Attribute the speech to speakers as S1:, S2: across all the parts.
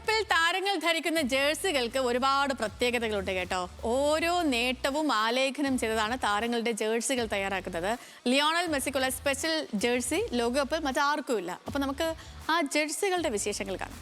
S1: ലോകകപ്പിൽ താരങ്ങൾ ധരിക്കുന്ന ജേഴ്സികൾക്ക് ഒരുപാട് പ്രത്യേകതകളുണ്ട് കേട്ടോ. ഓരോ നേട്ടവും ആലേഖനം ചെയ്തതാണ് താരങ്ങളുടെ ജേഴ്സികൾ തയ്യാറാക്കുന്നത്. ലിയോണൽ മെസ്സിക്കുള്ള സ്പെഷ്യൽ ജേഴ്സി ലോകകപ്പിൽ മറ്റാർക്കും ഇല്ല. അപ്പൊ നമുക്ക് ആ ജേഴ്സികളുടെ വിശേഷങ്ങൾ കാണാം.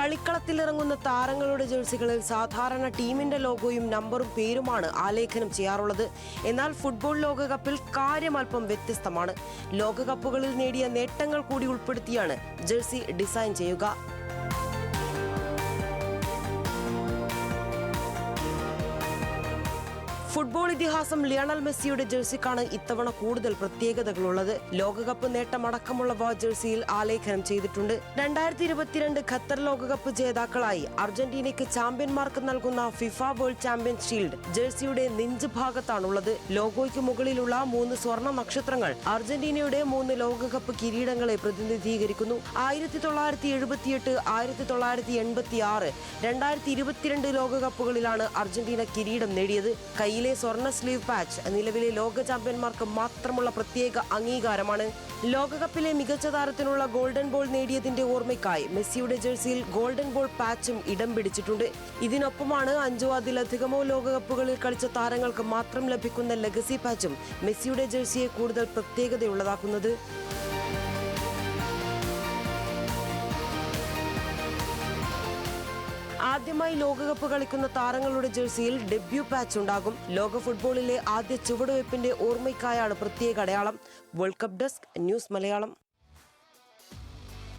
S2: കളിക്കളത്തിലിറങ്ങുന്ന താരങ്ങളുടെ ജേഴ്സികളിൽ സാധാരണ ടീമിന്റെ ലോഗോയും നമ്പറും പേരുമാണ് ആലേഖനം ചെയ്യാറുള്ളത്. എന്നാൽ ഫുട്ബോൾ ലോകകപ്പിൽ കാര്യം അല്പം വ്യത്യസ്തമാണ്. ലോകകപ്പുകളിൽ നേടിയ നേട്ടങ്ങൾ കൂടി ഉൾപ്പെടുത്തിയാണ് ജേഴ്സി ഡിസൈൻ ചെയ്യുക. ഫുട്ബോൾ ഇതിഹാസം ലിയണൽ മെസ്സിയുടെ ജേഴ്സിക്കാണ് ഇത്തവണ കൂടുതൽ പ്രത്യേകതകളുള്ളത്. ലോകകപ്പ് നേട്ടമടക്കമുള്ളവ ജേഴ്സിയിൽ ആലേഖനം ചെയ്തിട്ടുണ്ട്. 2022 ഖത്തർ ലോകകപ്പ് ജേതാക്കളായി അർജന്റീനയ്ക്ക് ചാമ്പ്യന്മാർക്ക് നൽകുന്ന ഫിഫ വേൾഡ് ചാമ്പ്യൻ ഷീൽഡ് ജേഴ്സിയുടെ നെഞ്ച് ഭാഗത്താണുള്ളത്. ലോഗോയ്ക്ക് മുകളിലുള്ള 3 സ്വർണ്ണ നക്ഷത്രങ്ങൾ അർജന്റീനയുടെ 3 ലോകകപ്പ് കിരീടങ്ങളെ പ്രതിനിധീകരിക്കുന്നു. 1978, 1986, 2022 ലോകകപ്പുകളിലാണ് അർജന്റീന കിരീടം നേടിയത്. കയ്യിലെ സ്വർണ്ണ സ്ലീവ് പാച്ച് നിലവിലെ ലോക ചാമ്പ്യന്മാർക്ക് മാത്രമുള്ള പ്രത്യേക അംഗീകാരമാണ്. ലോകകപ്പിലെ മികച്ച താരത്തിനുള്ള ഗോൾഡൻ ബോൾ നേടിയതിന്റെ ഓർമ്മയ്ക്കായി മെസ്സിയുടെ ജേഴ്സിയിൽ ഗോൾഡൻ ബോൾ പാച്ചും ഇടം പിടിച്ചിട്ടുണ്ട്. ഇതിനൊപ്പമാണ് 5 അതിലധികമോ ലോകകപ്പുകളിൽ കളിച്ച താരങ്ങൾക്ക് മാത്രം ലഭിക്കുന്ന ലെഗസി പാച്ചും മെസ്സിയുടെ ജേഴ്സിയെ കൂടുതൽ പ്രത്യേകതയുള്ളതാക്കുന്നത്. ആദ്യമായി ലോകകപ്പ് കളിക്കുന്ന താരങ്ങളുടെ ജേഴ്സിയിൽ ഡെബ്യൂ പാച്ച് ഉണ്ടാകും. ലോക ഫുട്ബോളിലെ ആദ്യ ചുവടുവയ്പ്പിന്റെ ഓർമ്മയ്ക്കായാണ് പ്രത്യേക അടയാളം. World cup desk, news Malayalam.